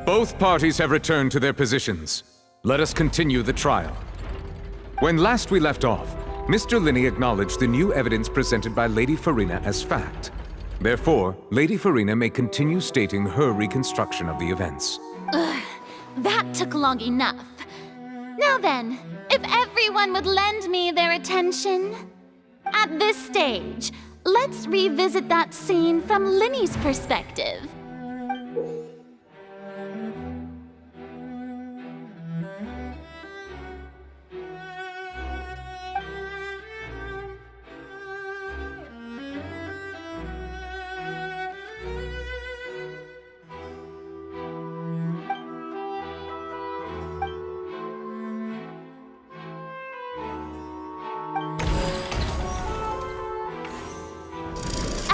Both parties have returned to their positions. Let us continue the trial. When last we left off, Mr. Lyney acknowledged the new evidence presented by Lady Furina as fact. Therefore, Lady Furina may continue stating her reconstruction of the events. That took long enough. Now then, if everyone would lend me their attention. At this stage, let's revisit that scene from Lyney's perspective.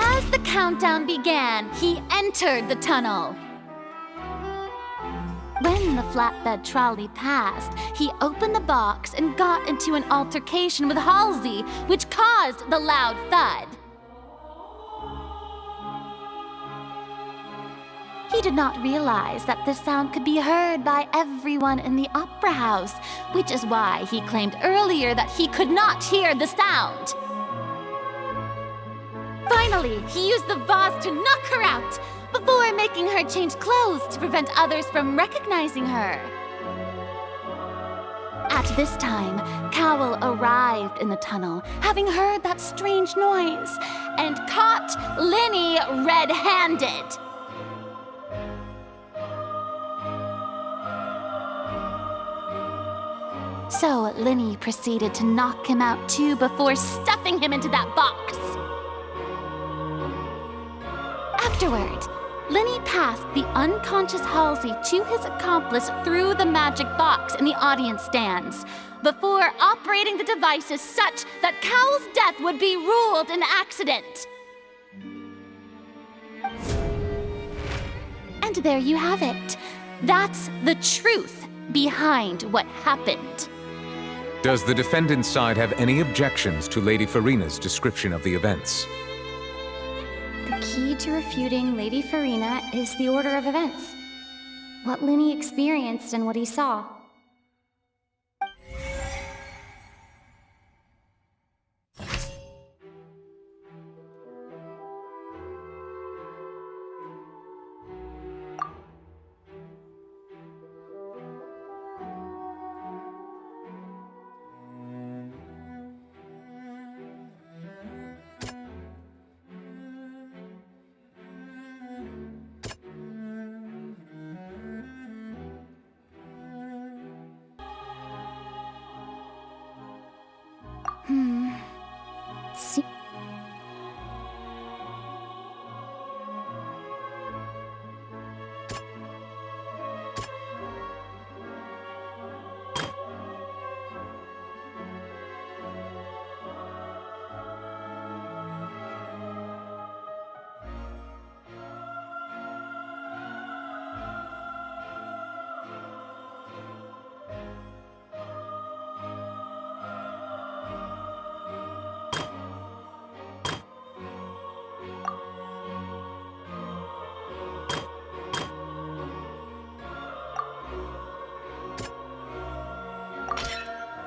As the countdown began, he entered the tunnel. When the flatbed trolley passed, he opened the box and got into an altercation with Halsey, which caused the loud thud. He did not realize that this sound could be heard by everyone in the opera house, which is why he claimed earlier that he could not hear the sound. Finally, he used the vase to knock her out, before making her change clothes to prevent others from recognizing her. At this time, Cowell arrived in the tunnel, having heard that strange noise, and caught Lyney red-handed. So Lyney proceeded to knock him out too before stuffing him into that box. Afterward, Lyney passed the unconscious Halsey to his accomplice through the magic box in the audience stands, before operating the devices such that Cowell's death would be ruled an accident. And there you have it. That's the truth behind what happened. Does the defendant's side have any objections to Lady Furina's description of the events? The key to refuting Lady Furina is the order of events. What Lyney experienced and what he saw.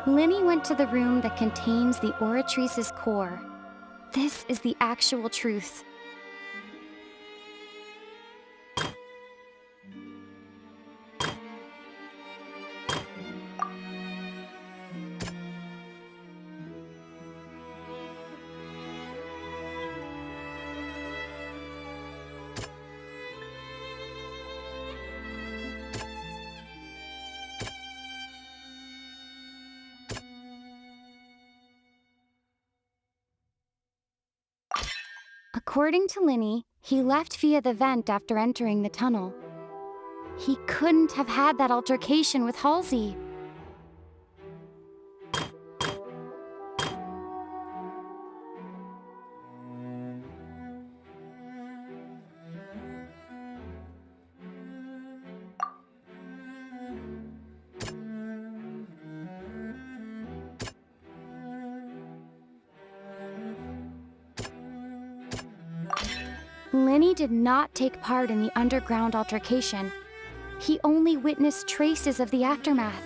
Lyney went to the room that contains the Oratrice's core. This is the actual truth. According to Lyney, he left via the vent after entering the tunnel. He couldn't have had that altercation with Halsey. Lyney did not take part in the underground altercation. he only witnessed traces of the aftermath.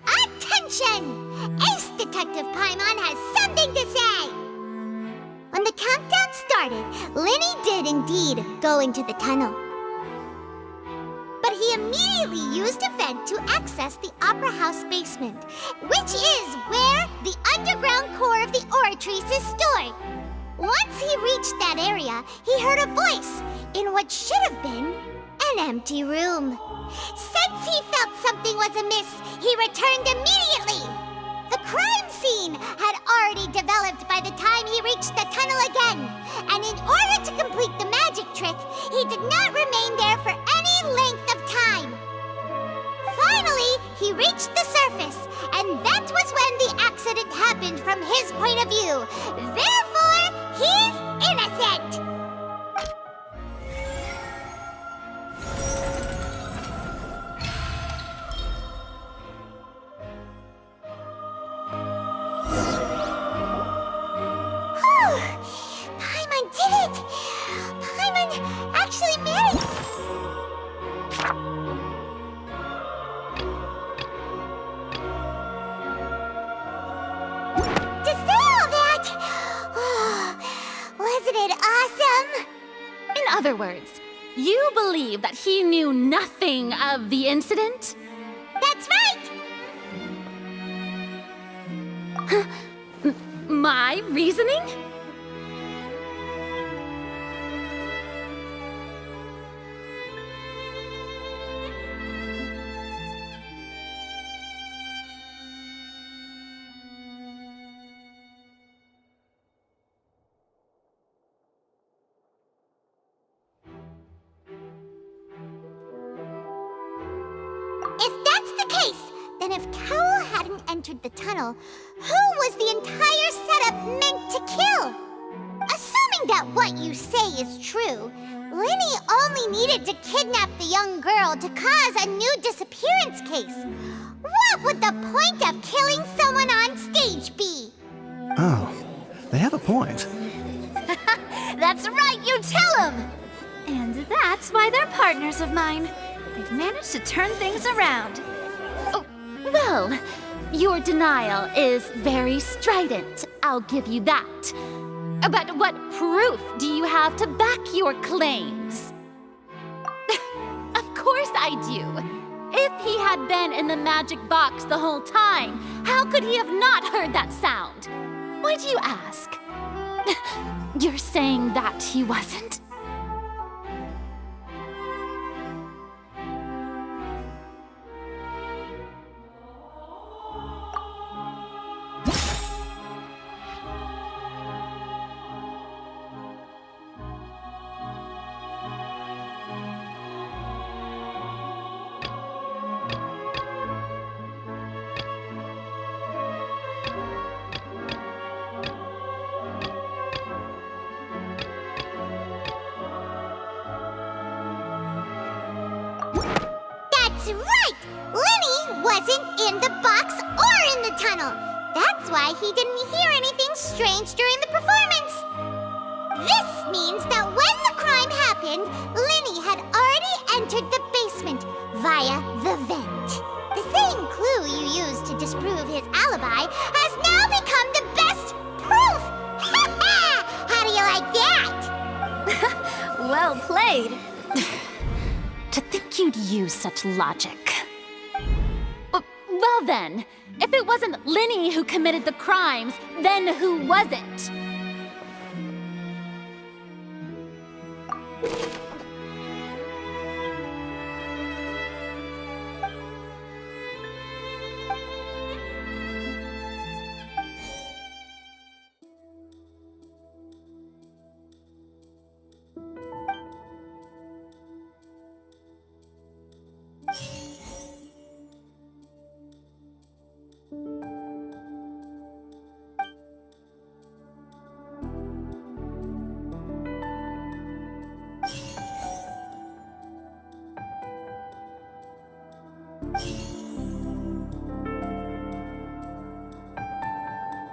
Attention! Ace Detective Paimon has something to say! When the countdown started, Lyney did indeed go into the tunnel. But he immediately used a vent to access the Opera House basement, which is where the underground core of the Oratrice is stored. Once he reached that area, he heard a voice in what should have been an empty room. Since he felt something was amiss, he returned immediately. The crime scene had already developed by the time he reached the tunnel again, and in order to complete the magic trick, he did not remain there for any length of time. Finally, he reached the surface, and that was when the accident happened from his point of view. Therefore, he's innocent! Paimon did it! Paimon actually managed... to say all that! Oh, wasn't it awesome? In other words, you believe that he knew nothing of the incident? That's right! My reasoning? If that's the case, then if Cowell hadn't entered the tunnel, who was the entire setup meant to kill? Assuming that what you say is true, Lyney only needed to kidnap the young girl to cause a new disappearance case. What would the point of killing someone on stage be? Oh, they have a point. That's right, you tell him! And that's why they're partners of mine. They've managed to turn things around. Oh, well, your denial is very strident, I'll give you that. But what proof do you have to back your claims? Of course I do. If he had been in the magic box the whole time, how could he have not heard that sound? Why do you ask? You're saying that he wasn't? That's right! Lyney wasn't in the box or in the tunnel. That's why he didn't hear anything strange during the performance. This means that when the crime happened, Lyney had already entered the basement via the vent. The same clue you used to disprove his alibi has now become the best proof! Ha ha! How do you like that? Well played. To think you'd use such logic. Well then, if it wasn't Lyney who committed the crimes, then who was it?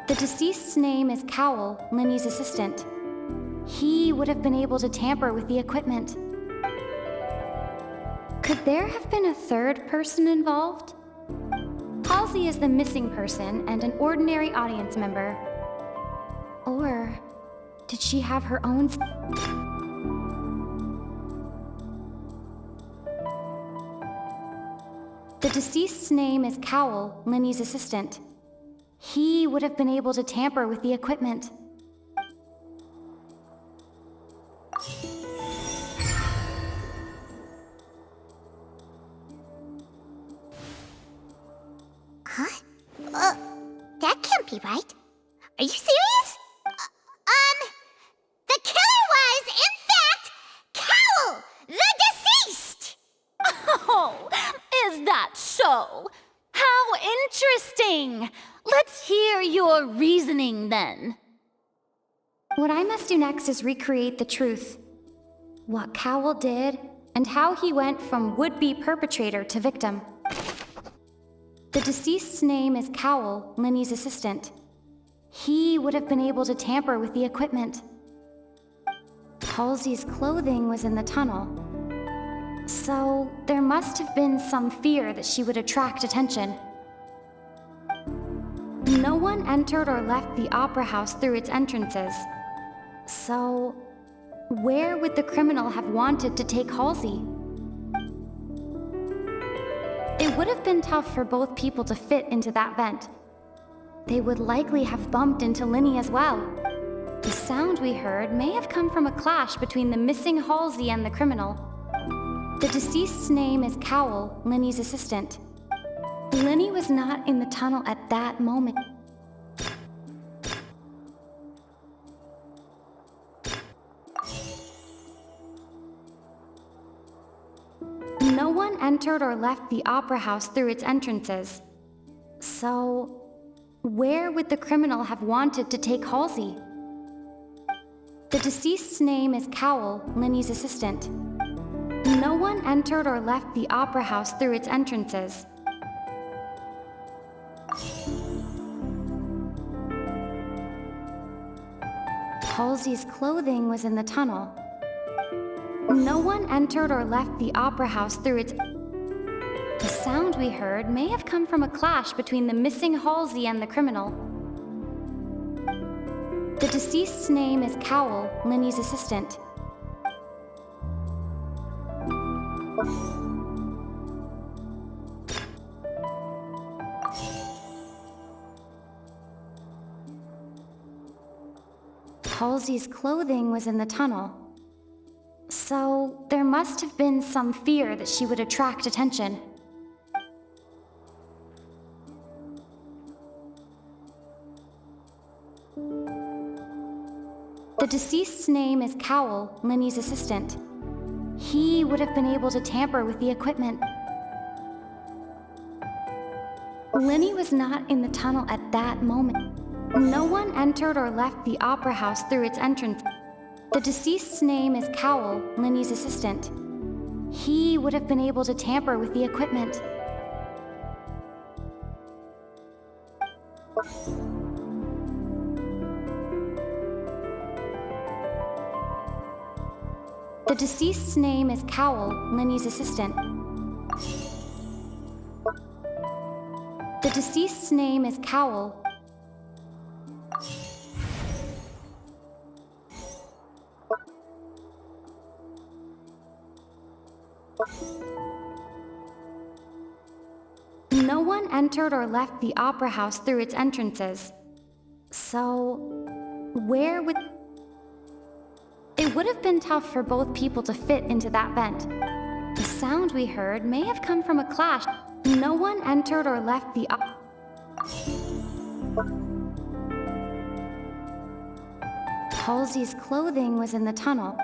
The deceased's name is Cowell, Lyney's assistant. he would have been able to tamper with the equipment. Could there have been a third person involved? Halsey is the missing person and an ordinary audience member. Or did she have her own... The deceased's name is Cowell, Lyney's assistant. He would have been able to tamper with the equipment. Huh? That can't be right. Are you serious? The killer was, in fact, Cowell, the deceased! Oh, is that so? How interesting! Let's hear your reasoning then. What I must do next is recreate the truth. What Cowell did, and how he went from would-be perpetrator to victim. The deceased's name is Cowell, Lyney's assistant. He would have been able to tamper with the equipment. Halsey's clothing was in the tunnel. So, there must have been some fear that she would attract attention. No one entered or left the opera house through its entrances. So, where would the criminal have wanted to take Halsey? It would have been tough for both people to fit into that vent. They would likely have bumped into Lyney as well. The sound we heard may have come from a clash between the missing Halsey and the criminal. The deceased's name is Cowell, Lyney's assistant. Lyney was not in the tunnel at that moment. No one entered or left the opera house through its entrances. So, where would the criminal have wanted to take Halsey? The deceased's name is Cowell, Lyney's assistant. No one entered or left the opera house through its entrances. Halsey's clothing was in the tunnel. No one entered or left the opera house through its... The sound we heard may have come from a clash between the missing Halsey and the criminal. The deceased's name is Cowell, Lyney's assistant. Halsey's clothing was in the tunnel. So, there must have been some fear that she would attract attention. The deceased's name is Cowell, Lyney's assistant. He would have been able to tamper with the equipment. Lyney was not in the tunnel at that moment. No one entered or left the opera house through its entrance. The deceased's name is Cowell, Lyney's assistant. He would have been able to tamper with the equipment. The deceased's name is Cowell, Lyney's assistant. The deceased's name is Cowell. No one entered or left the opera house through its entrances. So, where would... It would have been tough for both people to fit into that vent. The sound we heard may have come from a clash. No one entered or left the Halsey's clothing was in the tunnel.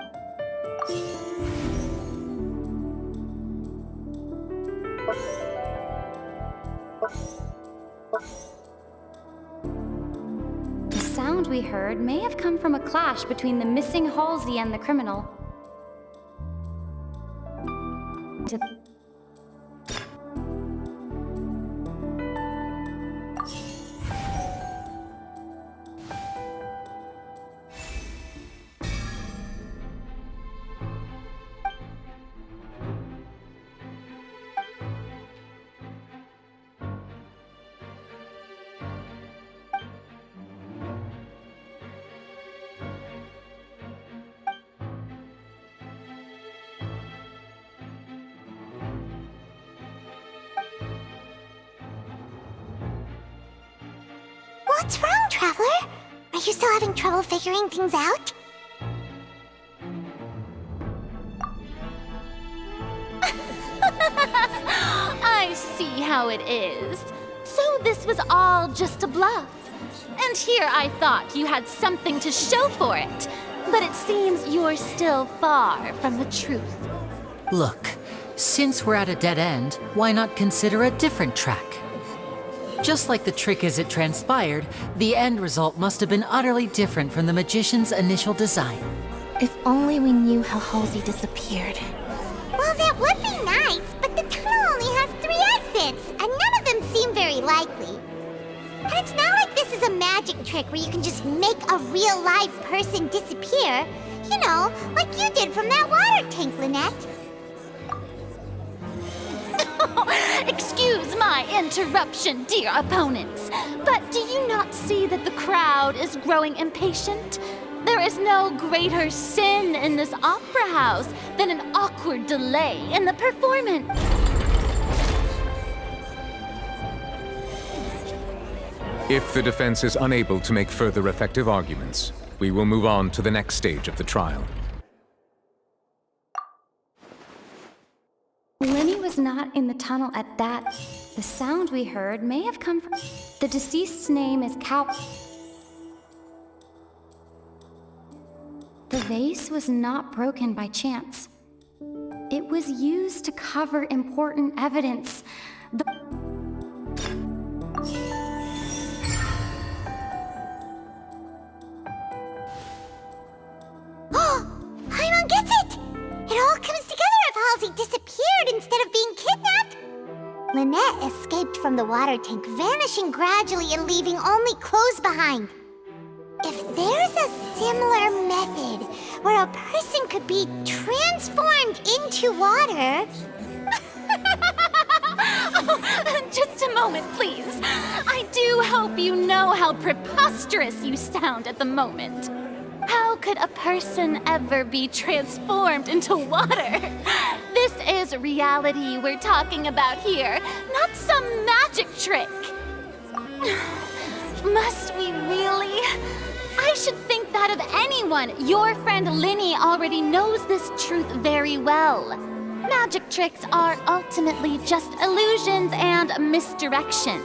The sound we heard may have come from a clash between the missing Halsey and the criminal. Traveler? Are you still having trouble figuring things out? I see how it is. So this was all just a bluff. And here I thought you had something to show for it. But it seems you're still far from the truth. Look, since we're at a dead end, why not consider a different track? Just like the trick as it transpired, the end result must have been utterly different from the magician's initial design. If only we knew how Halsey disappeared. Well, that would be nice, but the tunnel only has 3 exits, and none of them seem very likely. And it's not like this is a magic trick where you can just make a real live person disappear. You know, like you did from that water tank, Lynette. Excuse my interruption, dear opponents, but do you not see that the crowd is growing impatient? There is no greater sin in this opera house than an awkward delay in the performance. If the defense is unable to make further effective arguments, we will move on to the next stage of the trial. Lyney was not in the tunnel at that. The sound we heard may have come from... The deceased's name is Cal... The vase was not broken by chance. It was used to cover important evidence. Paimon gets it! It all comes together if Halsey disappeared instead of being kidnapped. Lynette escaped from the water tank, vanishing gradually and leaving only clothes behind. If there's a similar method where a person could be transformed into water... Just a moment, please. I do hope you know how preposterous you sound at the moment. How could a person ever be transformed into water? This is reality we're talking about here, not some magic trick. Must we really? I should think that of anyone. Your friend Lyney already knows this truth very well. Magic tricks are ultimately just illusions and misdirection.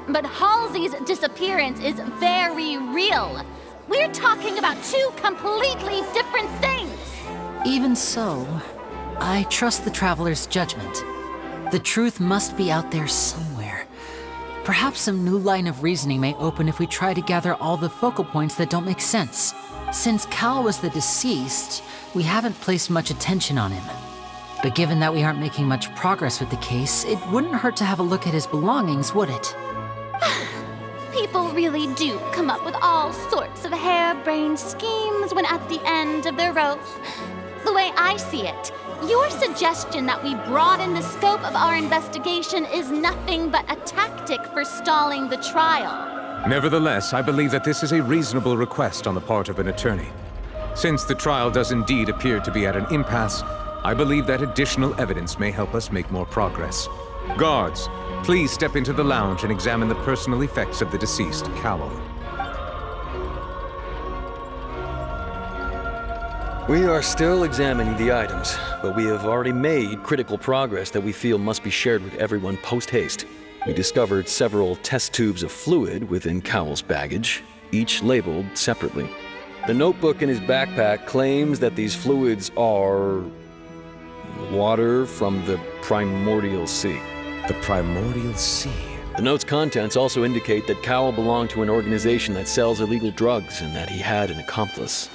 But Halsey's disappearance is very real. We're talking about 2 completely different things. Even so, I trust the Traveler's judgment. The truth must be out there somewhere. Perhaps some new line of reasoning may open if we try to gather all the focal points that don't make sense. Since Cal was the deceased, we haven't placed much attention on him. But given that we aren't making much progress with the case, it wouldn't hurt to have a look at his belongings, would it? People really do come up with all sorts of harebrained schemes when at the end of their rope. The way I see it, your suggestion that we broaden the scope of our investigation is nothing but a tactic for stalling the trial. Nevertheless, I believe that this is a reasonable request on the part of an attorney. Since the trial does indeed appear to be at an impasse, I believe that additional evidence may help us make more progress. Guards, please step into the lounge and examine the personal effects of the deceased, Cowell. We are still examining the items, but we have already made critical progress that we feel must be shared with everyone post-haste. We discovered several test tubes of fluid within Cowell's baggage, each labeled separately. The notebook in his backpack claims that these fluids are... water from the primordial sea. The primordial sea. The note's contents also indicate that Cowell belonged to an organization that sells illegal drugs and that he had an accomplice.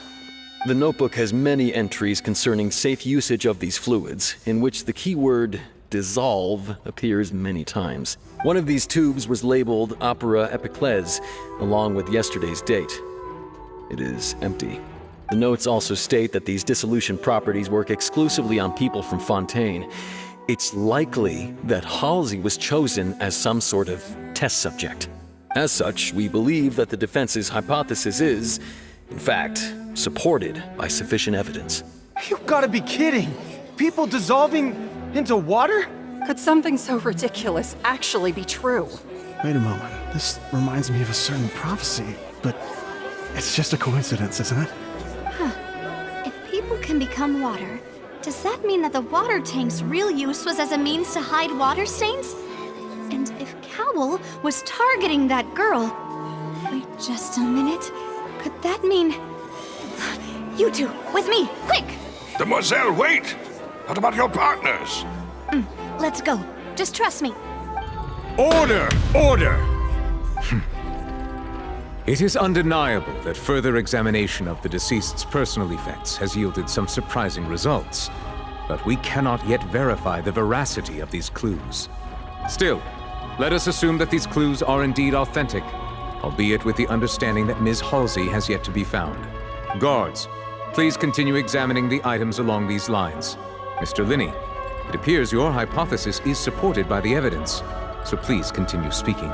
The notebook has many entries concerning safe usage of these fluids, in which the keyword dissolve appears many times. One of these tubes was labeled Opera Epiclese, along with yesterday's date. It is empty. The notes also state that these dissolution properties work exclusively on people from Fontaine. It's likely that Halsey was chosen as some sort of test subject. As such, we believe that the defense's hypothesis is, in fact, supported by sufficient evidence. You've got to be kidding! People dissolving into water? Could something so ridiculous actually be true? Wait a moment. This reminds me of a certain prophecy. but it's just a coincidence, isn't it? If people can become water, does that mean that the water tank's real use was as a means to hide water stains? And if Cowl was targeting that girl... Wait just a minute. Could that mean... You two, with me, quick! Demoiselle, wait! What about your partners? Let's go. Just trust me. Order! Order! It is undeniable that further examination of the deceased's personal effects has yielded some surprising results, but we cannot yet verify the veracity of these clues. Still, let us assume that these clues are indeed authentic, albeit with the understanding that Ms. Halsey has yet to be found. Guards, please continue examining the items along these lines. Mr. Lyney, it appears your hypothesis is supported by the evidence, so please continue speaking.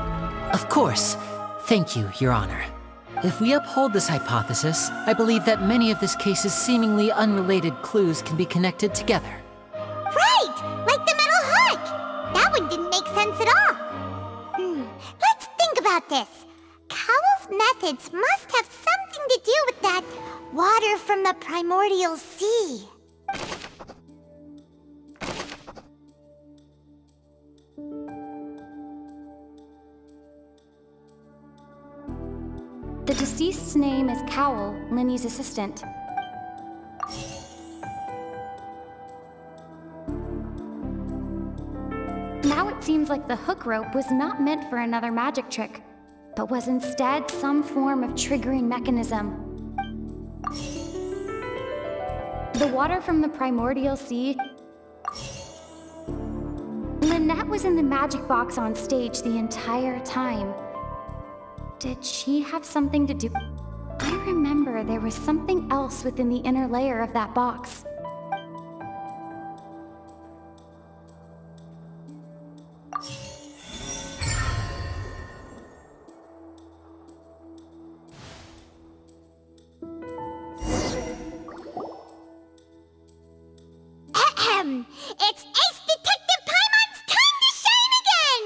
Of course. Thank you, Your Honor. If we uphold this hypothesis, I believe that many of this case's seemingly unrelated clues can be connected together. Right! Like the metal hook! That one didn't make sense at all. Let's think about this. Cowell's methods must have something to do with that water from the primordial sea. The deceased's name is Cowl, Lyney's assistant. Now it seems like the hook rope was not meant for another magic trick, but was instead some form of triggering mechanism. The water from the primordial sea... Lynette was in the magic box on stage the entire time. Did she have something to do? I remember there was something else within the inner layer of that box. It's Ace Detective Paimon's time to shine again!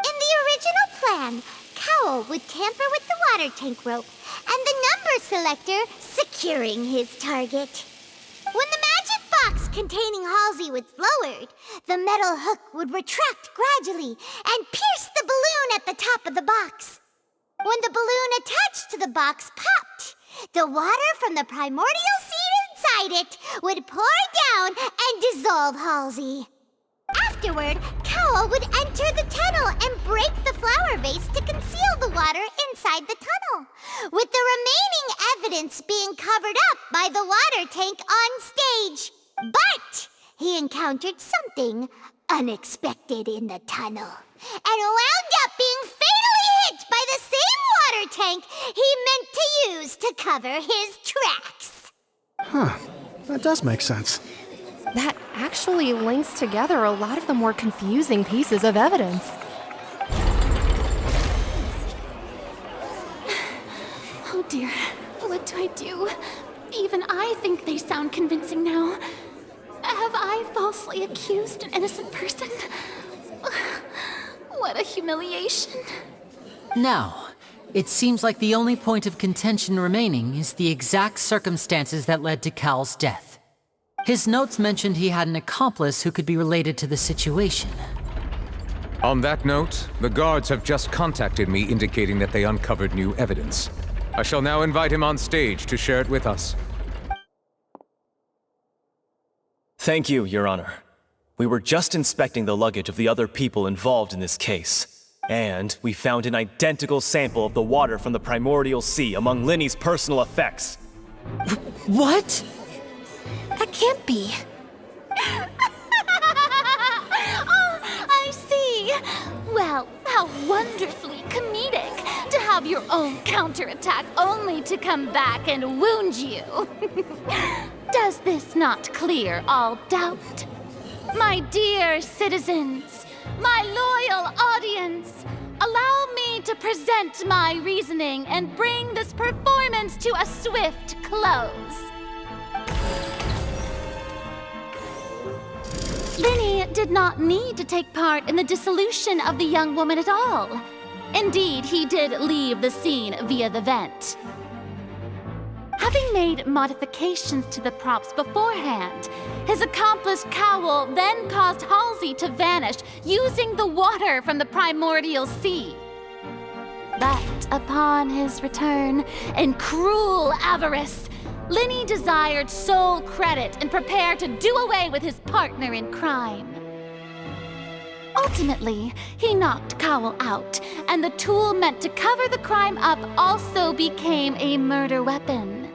In the original plan, Cowl would tamper with the water tank rope and the number selector securing his target. When the magic box containing Halsey was lowered, the metal hook would retract gradually and pierce the balloon at the top of the box. When the balloon attached to the box popped, the water from the primordial seed inside it would pour down and dissolve Halsey. Afterward, Cowl would enter the tunnel and break the flower vase to conceal the water inside the tunnel, with the remaining evidence being covered up by the water tank on stage. But he encountered something unexpected in the tunnel and wound up being fatally hit by the same water tank he meant to use to cover his tracks. Huh. That does make sense. That actually links together a lot of the more confusing pieces of evidence. Oh dear, what do I do? Even I think they sound convincing now. Have I falsely accused an innocent person? What a humiliation. Now, it seems like the only point of contention remaining is the exact circumstances that led to Cowl's death. His notes mentioned he had an accomplice who could be related to the situation. On that note, the guards have just contacted me indicating that they uncovered new evidence. I shall now invite him on stage to share it with us. Thank you, Your Honor. We were just inspecting the luggage of the other people involved in this case, and we found an identical sample of the water from the primordial sea among Lyney's personal effects. What? That can't be. Oh, I see. Well, how wonderfully comedic to have your own counterattack only to come back and wound you. Does this not clear all doubt? My dear citizens, my loyal audience, allow me to present my reasoning and bring this performance to a swift close. Lyney did not need to take part in the dissolution of the young woman at all. Indeed, he did leave the scene via the vent. Having made modifications to the props beforehand, his accomplice Cowl then caused Halsey to vanish using the water from the primordial sea. But upon his return, in cruel avarice, Lyney desired sole credit and prepared to do away with his partner in crime. Ultimately, he knocked Cowl out, and the tool meant to cover the crime up also became a murder weapon.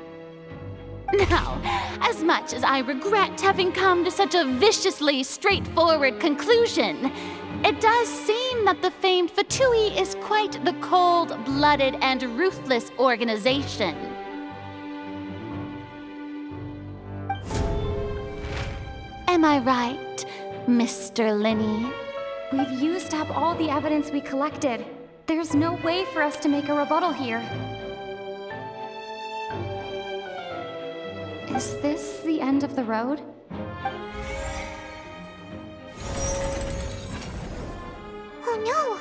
Now, as much as I regret having come to such a viciously straightforward conclusion, it does seem that the famed Fatui is quite the cold-blooded and ruthless organization. Am I right, Mr. Lyney? We've used up all the evidence we collected. There's no way for us to make a rebuttal here. Is this the end of the road? Oh no!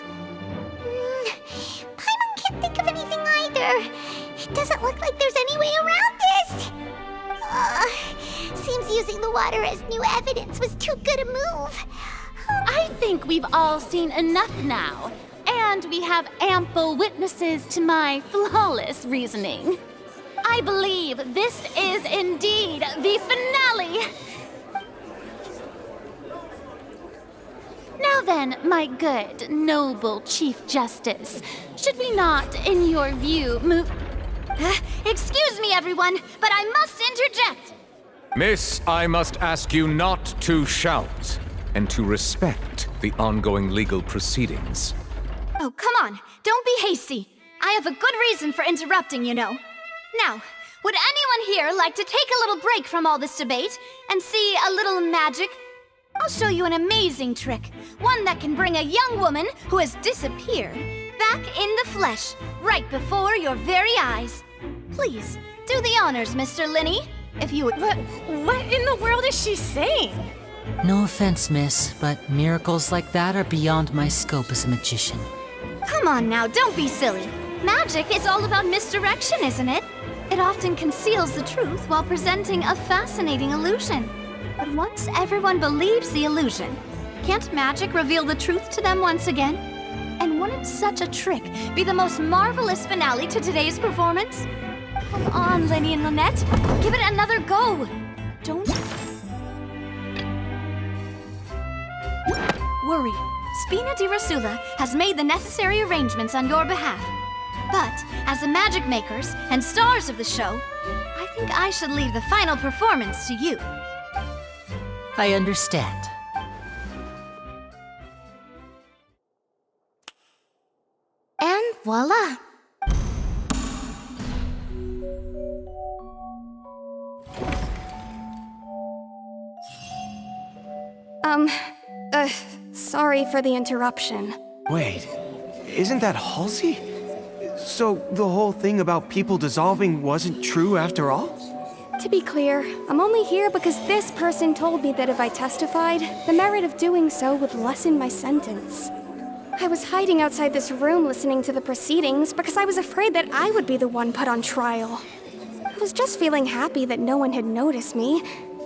Paimon can't think of anything either. It doesn't look like there's any way around this. Seems using the water as new evidence was too good a move. I think we've all seen enough now, and we have ample witnesses to my flawless reasoning. I believe this is indeed the finale! Now then, my good, noble Chief Justice, should we not, in your view, move... Excuse me, everyone, but I must interject! Miss, I must ask you not to shout, and to respect the ongoing legal proceedings. Oh, come on, don't be hasty. I have a good reason for interrupting, you know. Now, would anyone here like to take a little break from all this debate and see a little magic? I'll show you an amazing trick, one that can bring a young woman who has disappeared back in the flesh, right before your very eyes. Please, do the honors, Mr. Lyney, if you would... What in the world is she saying? No offense, miss, but miracles like that are beyond my scope as a magician. Come on now, don't be silly. Magic is all about misdirection, isn't it? It often conceals the truth while presenting a fascinating illusion. But once everyone believes the illusion, can't magic reveal the truth to them once again? And wouldn't such a trick be the most marvelous finale to today's performance? Come on, Lyney and Lynette, give it another go. Don't worry. Spina di Rasula has made the necessary arrangements on your behalf. But, as the magic makers and stars of the show, I think I should leave the final performance to you. I understand. And voila! Sorry for the interruption. Wait, isn't that Halsey? So the whole thing about people dissolving wasn't true after all? To be clear, I'm only here because this person told me that if I testified, the merit of doing so would lessen my sentence. I was hiding outside this room listening to the proceedings because I was afraid that I would be the one put on trial. I was just feeling happy that no one had noticed me,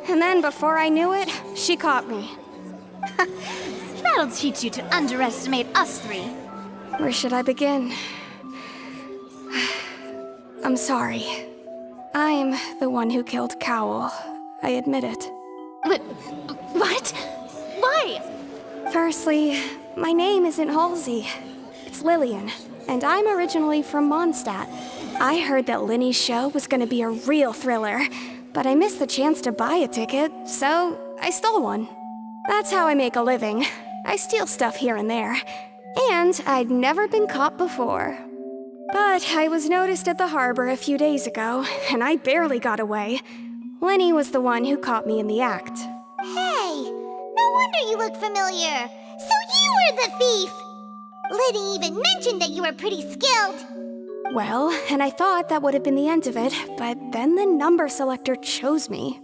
and then before I knew it, she caught me. That'll teach you to underestimate us three. Where should I begin? I'm sorry. I'm the one who killed Cowl. I admit it. What? Why? Firstly, my name isn't Halsey. It's Lillian, and I'm originally from Mondstadt. I heard that Lyney's show was gonna be a real thriller, but I missed the chance to buy a ticket, so I stole one. That's how I make a living. I steal stuff here and there. And I'd never been caught before. But I was noticed at the harbor a few days ago, and I barely got away. Lyney was the one who caught me in the act. Hey, no wonder you look familiar. So you were the thief! Lyney even mentioned that you were pretty skilled. Well, and I thought that would have been the end of it, but then the number selector chose me.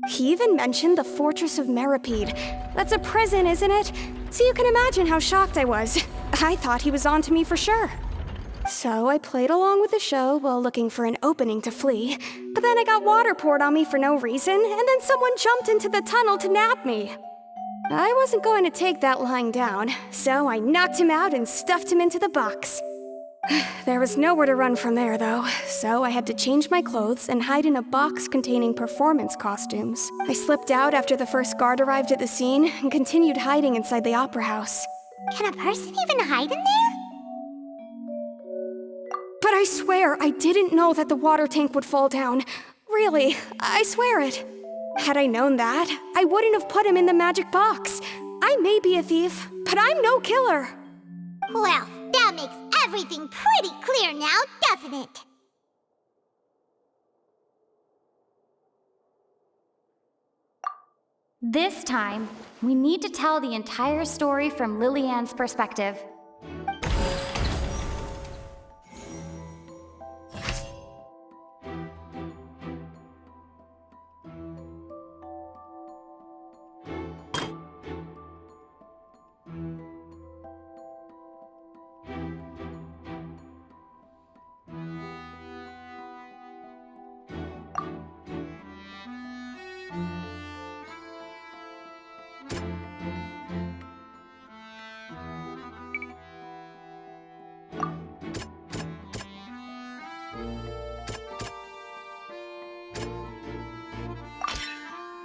He even mentioned the Fortress of Meripede. That's a prison, isn't it? so you can imagine how shocked I was. I thought he was on to me for sure. So I played along with the show while looking for an opening to flee, but then I got water poured on me for no reason, and then someone jumped into the tunnel to nab me. I wasn't going to take that lying down, so I knocked him out and stuffed him into the box. There was nowhere to run from there, though, so I had to change my clothes and hide in a box containing performance costumes. I slipped out after the first guard arrived at the scene and continued hiding inside the opera house. Can a person even hide in there? But I swear I didn't know that the water tank would fall down. Really, I swear it. Had I known that, I wouldn't have put him in the magic box. I may be a thief, but I'm no killer. Well, that makes everything pretty clear now, doesn't it? This time, we need to tell the entire story from Lillian's perspective.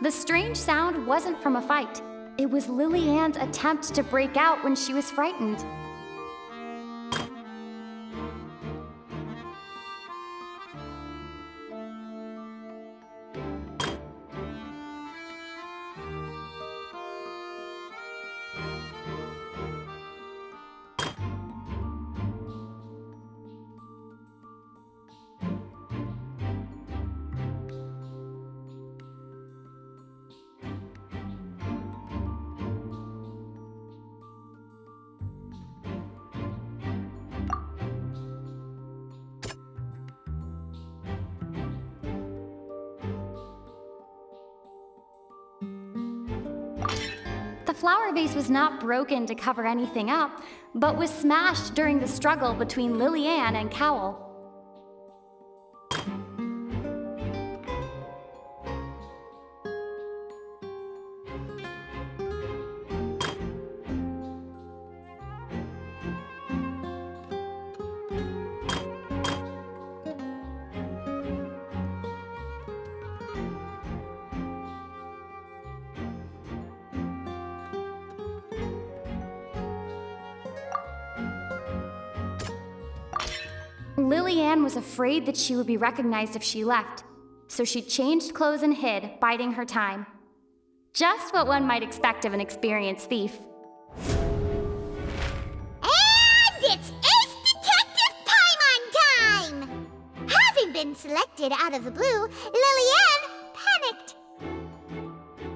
The strange sound wasn't from a fight. It was Lillian's attempt to break out when she was frightened. The flower vase was not broken to cover anything up, but was smashed during the struggle between Lillian and Cowell. Lillian was afraid that she would be recognized if she left, so she changed clothes and hid, biding her time. Just what one might expect of an experienced thief. And it's Ace Detective Paimon time! Having been selected out of the blue, Lillian panicked.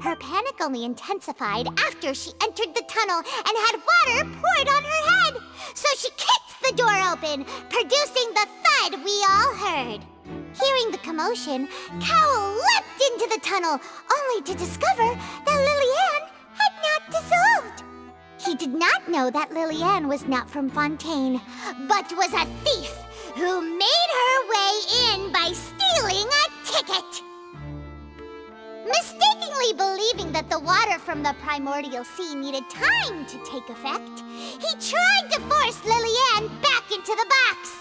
Her panic only intensified after she entered the tunnel and had water poured on her head, so she kicked the door open, producing the thud we all heard. Hearing the commotion, Cowell leapt into the tunnel, only to discover that Lillian had not dissolved. He did not know that Lillian was not from Fontaine, but was a thief who made her way in by stealing a ticket. Mistakenly believing that the water from the primordial sea needed time to take effect, he tried to force Lillian back into the box.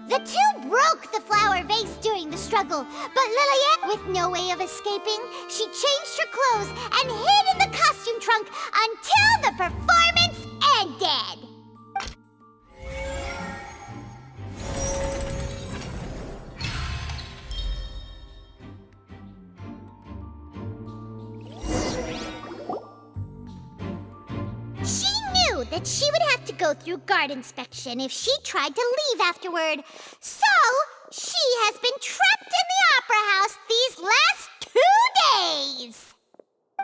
The two broke the flower vase during the struggle, but Lillian, with no way of escaping, she changed her clothes and hid in the costume trunk until the performance ended. That she would have to go through guard inspection if she tried to leave afterward. So, she has been trapped in the opera house these last 2 days.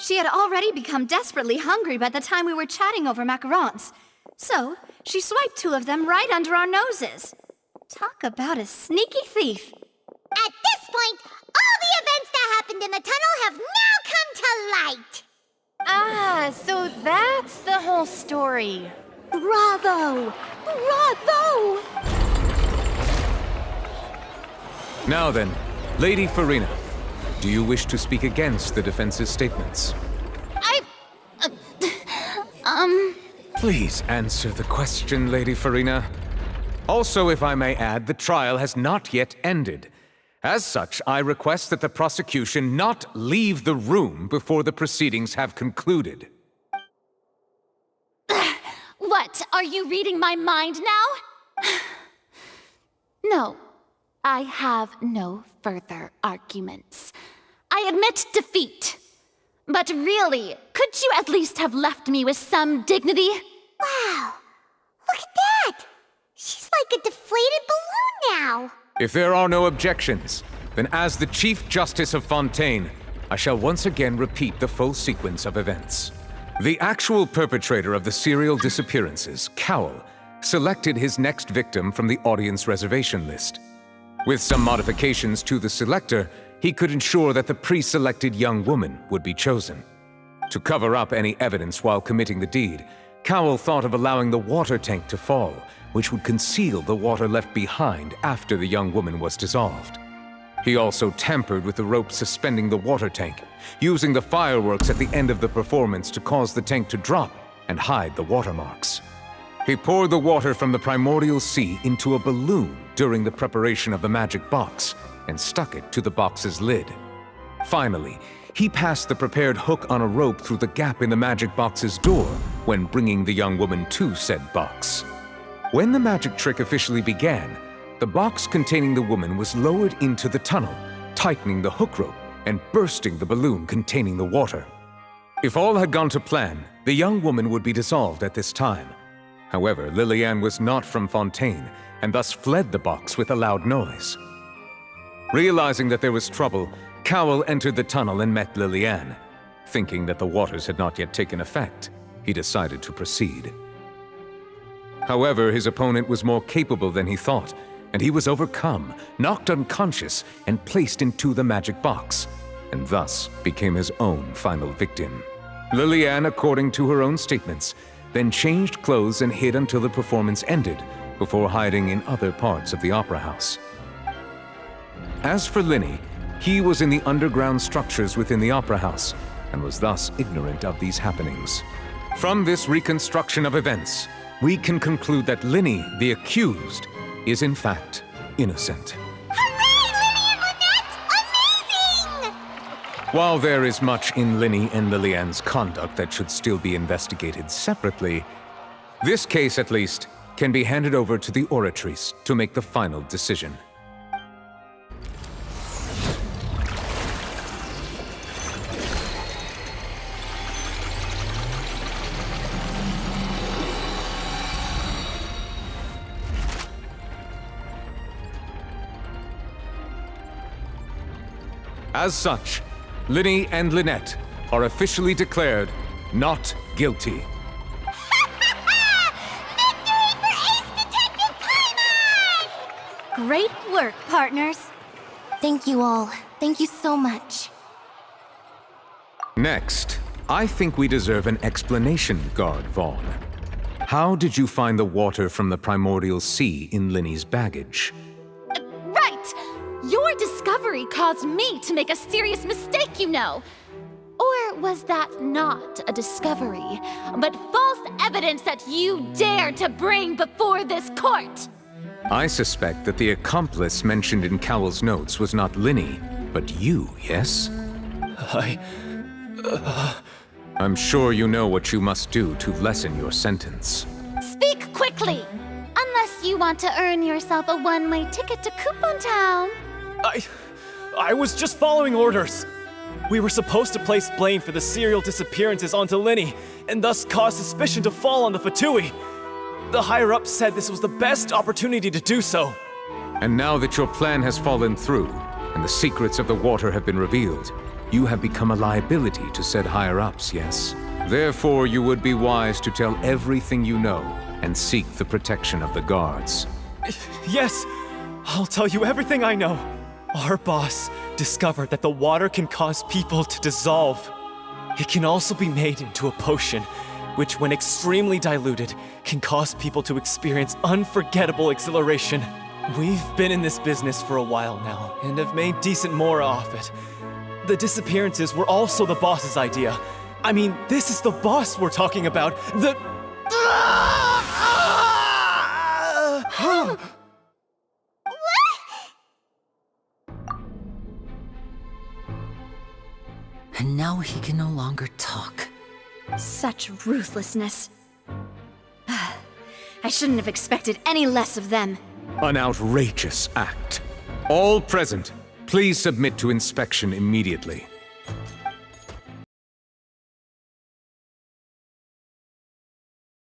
She had already become desperately hungry by the time we were chatting over macarons. So, she swiped 2 of them right under our noses. Talk about a sneaky thief. At this point, all the events that happened in the tunnel have now come to light. Ah, so that's the whole story. Bravo! Bravo! Now then, Lady Furina, do you wish to speak against the defense's statements? Please answer the question, Lady Furina. Also, if I may add, the trial has not yet ended. As such, I request that the prosecution not leave the room before the proceedings have concluded. What, are you reading my mind now? No, I have no further arguments. I admit defeat. But really, could you at least have left me with some dignity? Wow! Look at that! She's like a deflated balloon now! If there are no objections, then as the Chief Justice of Fontaine, I shall once again repeat the full sequence of events. The actual perpetrator of the serial disappearances, Cowell, selected his next victim from the audience reservation list. With some modifications to the selector, he could ensure that the pre-selected young woman would be chosen. To cover up any evidence while committing the deed, Cowell thought of allowing the water tank to fall, which would conceal the water left behind after the young woman was dissolved. He also tampered with the rope suspending the water tank, using the fireworks at the end of the performance to cause the tank to drop and hide the watermarks. He poured the water from the primordial sea into a balloon during the preparation of the magic box and stuck it to the box's lid. Finally, he passed the prepared hook on a rope through the gap in the magic box's door when bringing the young woman to said box. When the magic trick officially began, the box containing the woman was lowered into the tunnel, tightening the hook rope and bursting the balloon containing the water. If all had gone to plan, the young woman would be dissolved at this time. However, Lillian was not from Fontaine and thus fled the box with a loud noise. Realizing that there was trouble, Cowell entered the tunnel and met Lillian. Thinking that the waters had not yet taken effect, he decided to proceed. However, his opponent was more capable than he thought, and he was overcome, knocked unconscious, and placed into the magic box, and thus became his own final victim. Lillian, according to her own statements, then changed clothes and hid until the performance ended, before hiding in other parts of the opera house. As for Lyney, he was in the underground structures within the opera house, and was thus ignorant of these happenings. From this reconstruction of events, we can conclude that Lyney, the accused, is in fact innocent. Hooray, Lyney and Lynette! Amazing! While there is much in Lyney and Lillian's conduct that should still be investigated separately, this case, at least, can be handed over to the Oratrice to make the final decision. As such, Lyney and Lynette are officially declared not guilty. Victory for Ace Detective Paimon! Great work, partners. Thank you all. Thank you so much. Next, I think we deserve an explanation, Guard Vaughn. How did you find the water from the primordial sea in Lyney's baggage? Right! Your discovery caused me to make a serious mistake, you know. Or was that not a discovery, but false evidence that you dared to bring before this court? I suspect that the accomplice mentioned in Cowell's notes was not Lyney, but you, yes? I'm sure you know what you must do to lessen your sentence. Speak quickly! Unless you want to earn yourself a one-way ticket to Coupon Town. I was just following orders. We were supposed to place blame for the serial disappearances onto Lyney, and thus cause suspicion to fall on the Fatui. The higher-ups said this was the best opportunity to do so. And now that your plan has fallen through, and the secrets of the water have been revealed, you have become a liability to said higher-ups, yes? Therefore, you would be wise to tell everything you know, and seek the protection of the guards. Yes, I'll tell you everything I know. Our boss discovered that the water can cause people to dissolve. It can also be made into a potion, which, when extremely diluted, can cause people to experience unforgettable exhilaration. We've been in this business for a while now, and have made decent more off it. The disappearances were also the boss's idea. I mean, this is the boss we're talking about. The... And now he can no longer talk. Such ruthlessness. I shouldn't have expected any less of them. An outrageous act. All present, please submit to inspection immediately.